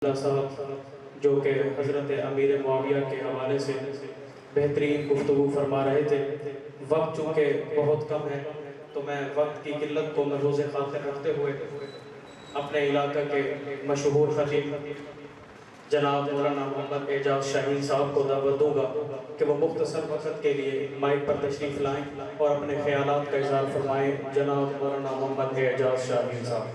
اللہ صاحب جو کہ حضرت امیر معاویہ کے حوالے سے بہترین گفتگو فرما رہے تھے۔ وقت چونکہ بہت کم ہے تو میں وقت کی قلت کو ملحوظ خاطر رکھتے ہوئے اپنے علاقہ کے مشہور خطیب جناب مولانا محمد اعجاز شاہین صاحب کو دعوت دوں گا کہ وہ مختصر وقت کے لیے مائک پر تشریف لائیں اور اپنے خیالات کا اظہار فرمائیں۔ جناب مولانا محمد اعجاز شاہین صاحب۔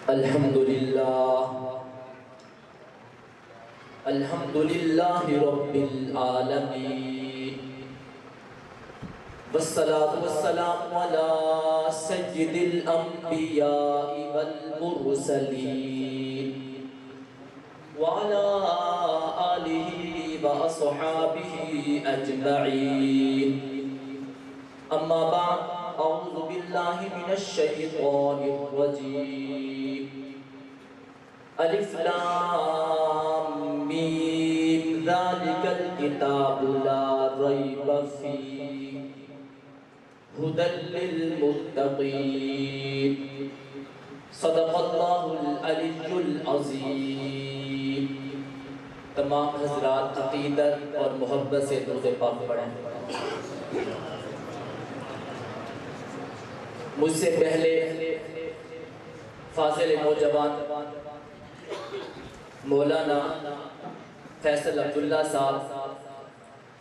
الحمدللہ رب العالمین والصلاة والسلام علی سید الانبیاء والمرسلین وعلی آلہ واصحابہ اجمعین، اما بعد، اعوذ باللہ من الشیطان الرجیم۔ الف لام میم ذالک الکتاب لا ریب فیہ ھدی للمتقین۔ صدق اللہ العلی العظیم۔ تمام حضرات عقیدت اور محبت سے درود پاک پڑھیں۔ مجھ سے پہلے فاضل نوجوان مولانا فیصل عبداللہ صاحب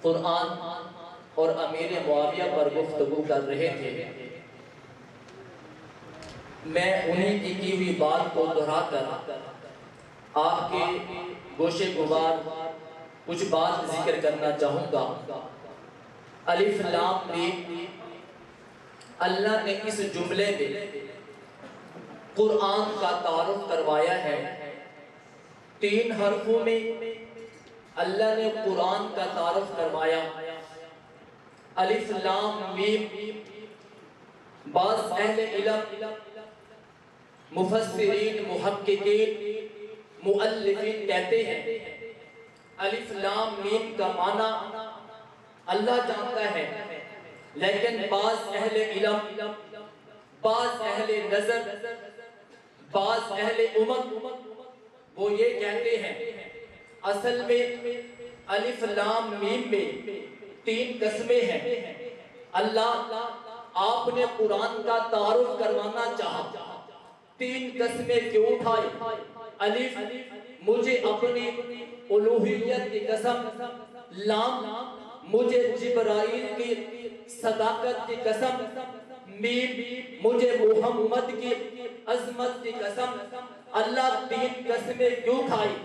قرآن اور امیر معاویہ پر گفتگو کر رہے تھے۔ میں انہی کی ہوئی بات کو دہرا کر آپ کے گوشے گوار کچھ بات ذکر کرنا چاہوں گا۔ الف لام میم، اللہ نے اس جملے میں قرآن کا تعارف کروایا ہے۔ 3 حرفوں میں اللہ نے قرآن کا تعارف کروایا۔ الف لام میم، بعض اہل علم، مفسرین، محققین، مؤلفین کہتے ہیں الف لام میم کا معنی اللہ جانتا ہے، لیکن بعض اہل علم، بعض اہل نظر، بعض اہل امت وہ یہ کہتے ہیں اصل میں الف لام میم میں 3 قسمیں ہیں۔ اللہ آپ نے قرآن کا تعارف کروانا چاہا، 3 قسمیں کیوں اٹھائی؟ الف مجھے اپنی الوہیت کی قسم، لام مجھے جبرائیل کی صداقت کی قسم، میم مجھے محمد کی عظمت کی قسم۔ اللہ 3 قسمیں کیوں کھائی؟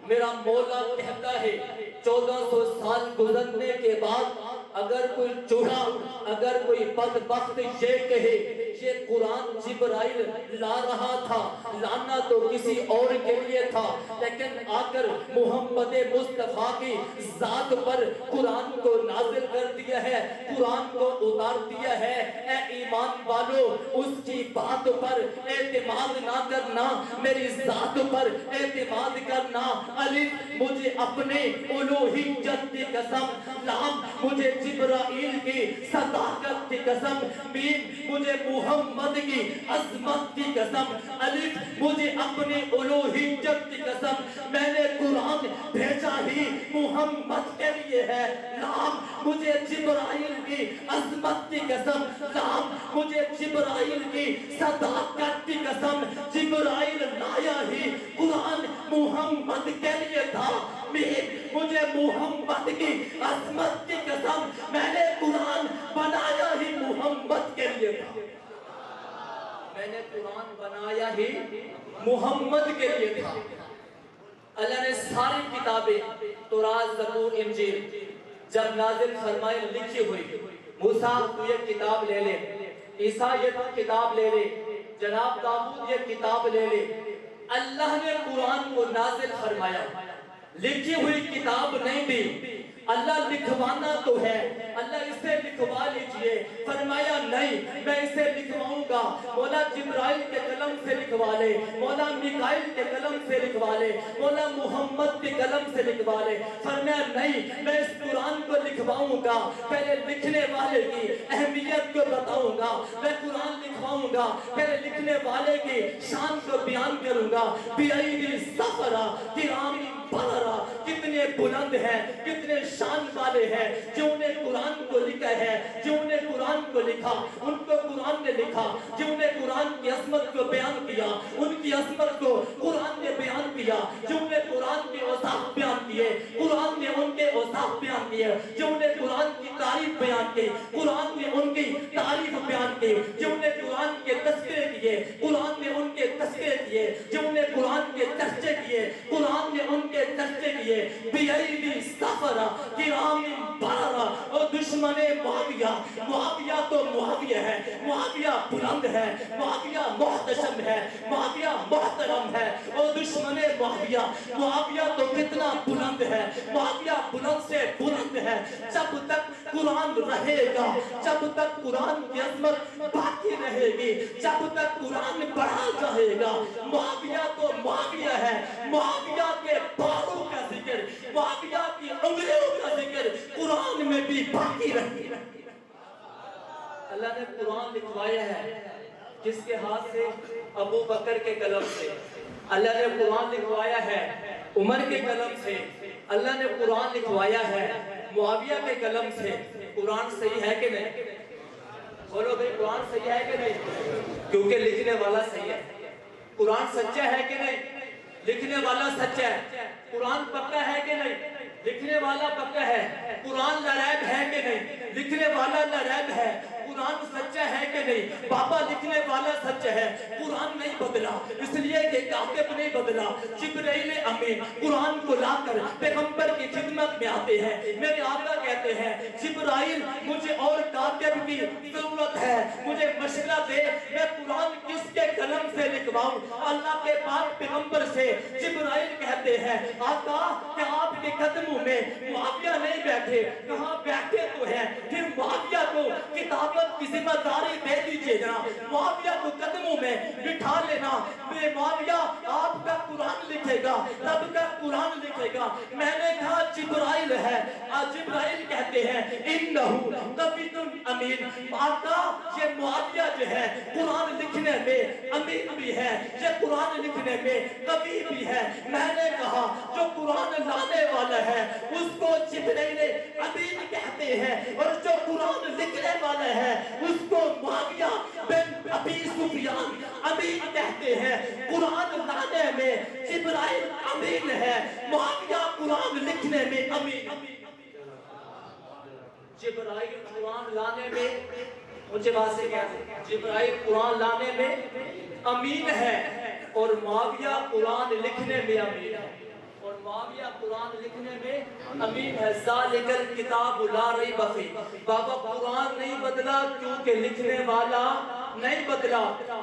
میرا مولا کہتا ہے 1400 سال گزرنے کے بعد اگر کوئی چوڑا، اگر کوئی بدبخت یہ کہے یہ قرآن جبرائیل لا رہا تھا، لانا تو کسی اور کے لیے تھا، لیکن آ کر محمد مصطفیٰ کی ذات پر قرآن کو نازل کر دیا ہے، قرآن کو اتار دیا ہے۔ اے ایمان والو، اس کی بات پر اعتماد نہ کرنا، میری ذات پر اعتماد کرنا۔ الف مجھے اپنے الوہیت کی قسم، لام مجھے جبرائیل کی صداقت کی قسم، میم مجھے محمد کی عظمت کی قسم۔ الف مجھے اپنے الوہیت کی قسم، میں نے قرآن بھیجا ہی محمد کے لیے ہے۔ لام مجھے جبرائیل کی عظمت کی قسم، لام مجھے جبرائیل کی صداقت کی قسم، جبرائیل لایا ہی قرآن محمد کے لیے تھا۔ میم مجھے محمد کی عظمت کی قسم، میں نے قرآن بنایا ہی محمد کے لیے تھا۔ میں نے قرآن بنایا ہی محمد کے لیے تھا۔ اللہ نے ساری کتابیں تورات، زبور، انجیل جب نازل فرمائے لکھی ہوئی، موسیٰ تو یہ کتاب لے لے، عیسیٰ یہ کتاب لے لے، جناب داؤد یہ کتاب لے لے۔ اللہ نے قرآن کو نازل فرمایا، لکھی ہوئی کتاب نہیں دی۔ اللہ لکھوانا تو ہے، اللہ اس سے لکھوا लीजिए। फरमाया नहीं, मैं इसे लिखवाऊंगा। मौला जिब्राइल के कलम से लिखवा ले, मौला मिकाइल के कलम से लिखवा ले, मौला मुहम्मद के कलम से लिखवा ले। फरमाया नहीं, मैं इस कुरान को लिखवाऊंगा, पहले लिखने वाले की अहमियत को बताऊंगा। मैं कुरान लिखवाऊंगा, पहले लिखने वाले की शान को बयान करूंगा। बिअयदी सफरा किरामी बररा, कितने बुलंद हैं, कितने शान वाले हैं जो उन्हें कुरान को लिखा है, जो उन्हें कुरान को लिखा, उनको कुरान ने लिखा। जो उन्हें कुरान की अजमत को बयान किया, उनकी अजमत को कुरान ने बयान किया। जो उन्हें कुरान के औसाफ बयान किए, कुरान ने उनके औसाफ बयान किए। जो उन्हें कुरान की तारीफ बयान की, कुरान ने उनकी तारीफ बयान की। जो उन्हें कुरान के तस्करे किए, कुरान ने उनके तस्करे किए। जो उन्हें कुरान के चर्चे किए, कुरान ने उनके चर्चे किए। बिअयदी सफरा किरामी बररा, और दुश्मने मुआविया, मुआविया तो मुआविया है, मुआविया बुलंद है, मुआविया मुहतशम है, मुआविया मुहतरम है। और दुश्मने मुआविया, मुआविया तो कितना बुलंद है, मुआविया बुलंद से बुलंद है। जब तक कुरान रहेगा, जब तक कुरान की अजमत बाकी रहेगी, जब तक कुरान बढ़ा जाएगा। मुआविया तो मुआविया है, मुआविया के बालों का जिक्र, मुआविया की उंगलियों का जिक्र कुरान में भी बाकी रहेगा। अल्लाह ने कुरान लिखवाया है जिसके हाथ से, अबू बकर के कलम से। अल्लाह ने कुरान लिखवाया है उमर के कलम से। अल्लाह ने कुरान लिखवाया है मुआविया के कलम से। कुरान सही है कि नहीं? बोलो भाई, कुरान सही है कि नहीं? क्योंकि लिखने वाला सही है। कुरान सच्चा है कि नहीं? लिखने वाला सच्चा है। कुरान पक्का है कि नहीं? लिखने वाला पक्का है। कुरान लरैब है कि नहीं? लिखने वाला लरैब है। कुरान सच्चा है कि नहीं? बाबा लिखने वाला सच्चा है। कुरान नहीं बदला, इसलिए कि कातिब नहीं बदला। जिब्राइल अमीन कुरान को लाकर पैगंबर की खिदमत में आते हैं। मेरे आका कहते हैं, जिब्राइल मुझे और कातिब की जरूरत है, मुझे मशवरा दे, मैं कुरान किसके कलम से लिखवाऊं? अल्लाह के पाक पैगंबर से। जिब्राइल कहते हैं, आका क्या आपके कदमों में मुआविया नहीं बैठे? कहाँ बैठे तो हैं, फिर मुआविया को किताबत की जिम्मेदारी दे दीजिए ना, मुआविया को कदमों में बिठा लेना। मेरे मुआविया आपका कुरान लिखेगा, रब का कुरान लिखेगा। मैंने कहा जिब्राइल है। जिब्राइल कहते हैं, इन्नहु कबीतुन अमीन। आका ये मुआविया जो है कुरान लिखने में अमीन भी है, ये कुरान लिखने में कभी भी है। मैंने कहा जो कुरान लाने वाला है उसको जिब्राइल अमीन कहते हैं, और जो कुरान लिखने वाला है उसको मुआविया बिन अबी सुफियान अमीन कहते हैं। कुरान लाने में जिब्राइल अमीन है, मुआविया कुरान लिखने में अमीन। जिब्राइल कुरान लाने में, मुझे बात से कहते, जिब्राइल कुरान लाने में अमीन है और मुआविया कुरान लिखने में अमीन है। और मुआविया कुरान लिखने में अमीन है। ज़ालिकल किताबु ला रैब फीह। बाबा कुरान नहीं बदला क्योंकि लिखने वाला नहीं बदला।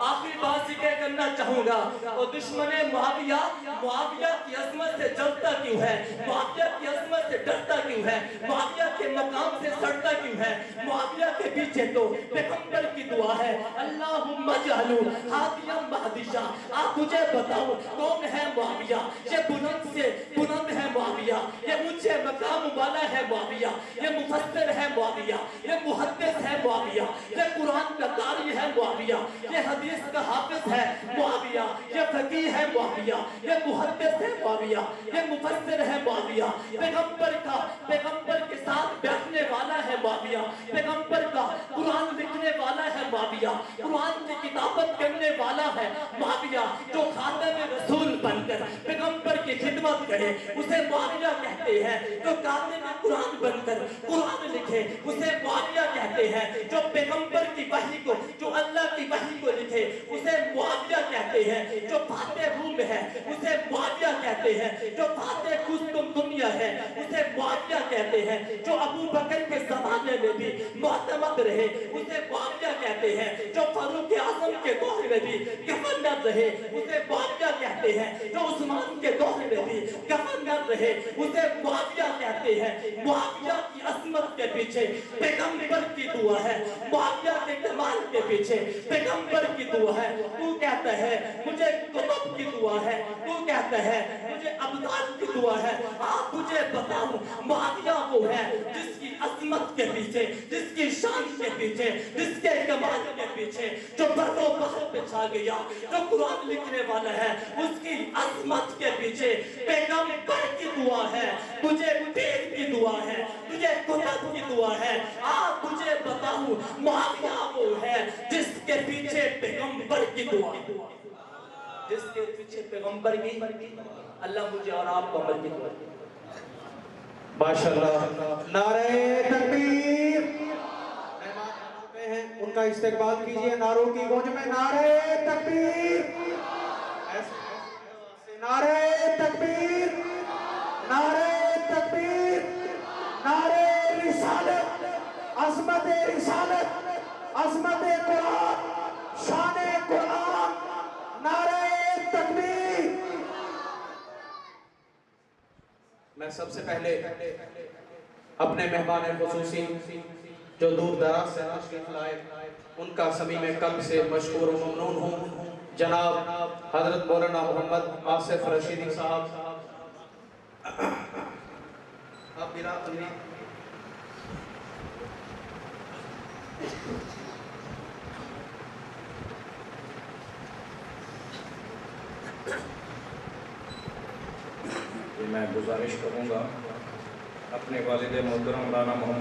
आखिरी बात जिक्र करना चाहूंगा, और दुश्मने मुआविया, मुआविया की अजमत से जलता क्यों है? मुआविया की अजमत से डरता क्यों है? मुआविया के मकाम से सड़ता क्यों है? मुआविया के पीछे तो पैगंबर की दुआ है, अल्लाहुम्मा जअलू हादियम महदिशा। आप मुझे बताओ कौन है मुआविया? ये बुलंद से बुलंद है मुआविया, ये ऊंचे मकाम वाला है मुआविया, ये मुफस्सिर है मुआविया, ये मुहद्दिस है मुआविया, ये कुरान का कारी है मुआविया, ये हदीस का हाफिज है मुआविया, ये फकीह है मुआविया, ये मुहद्दिस है मुआविया, ये मुफस्सिर है मुआविया, पैगंबर के साथ बैठने वाला है मुआविया, पैगंबर का कुरान लिखने वाला है मुआविया, कुरान की किताबत करने वाला है मुआविया, जो खातम रसूल बनकर पैगंबर की खिदमत करे उसे मुआविया कहते हैं। जो कातिब कुरान बनकर कुरान लिखे उसे मुआविया कहते हैं। जो पैगंबर की वही को, जो अल्लाह की वही को लिखे उसे मुआविया कहते हैं। जो फाते रूम है उसे मुआविया कहते हैं। जो फाते कुस्तुम दुनिया है उसे मुआविया कहते हैं। जो अबू बकर के जमाने میں بھی معتمد رہے اسے معاویہ کہتے ہیں، جو فاروق اعظم کے دور میں بھی گورنر رہے اسے معاویہ کہتے ہیں، جو عثمان کے دور میں بھی گورنر رہے اسے معاویہ کہتے ہیں۔ معاویہ کی عظمت کے پیچھے پیغمبر کی دعا ہے، معاویہ کے کمال کے پیچھے پیغمبر کی دعا ہے۔ تو کہتا ہے مجھے قطب کی دعا ہے، تو کہتا ہے مجھے ابدال کی دعا ہے۔ آپ مجھے بتاؤں معاویہ وہ ہے جس کی عظمت کے پیچھے، جس کی شان کے پیچھے، جس کے کمال کے پیچھے، جو بر و بحر پہ چھا گیا، جو قرآن لکھنے والا ہے، اس کی عظمت کے پیچھے پیغمبر کی دعا ہے، مجھے پیر کی دعا ہے، مجھے قطب کی دعا ہے۔ آپ مجھے بتاؤں معاویہ وہ ہے جس کے پیچھے پیغمبر کی دعا، جس کے پیچھے پیغمبر کی، اللہ مجھے اور آپ کو عمل کی دعا۔ ماشاءاللہ، نعرہ تکبیر۔ مہمان آ چکے ہیں، ان کا استقبال کیجئے نعروں کی گونج میں۔ نعرہ تکبیر، نعرہ تکبیر، نعرہ تکبیر، نعرہ رسالت، عظمت رسالت، عظمت قرآن، شان قرآن، نعرہ تکبیر۔ میں سب سے پہلے اپنے مہمان خصوصی جو دور دراز سے تشریف لائے ان کا صمیم قلب سے مشکور و ممنون ہوں۔ جناب حضرت مولانا محمد آصف رشیدی صاحب، آپ میرا میں گزارش کروں گا اپنے والد محترم مولانا محمد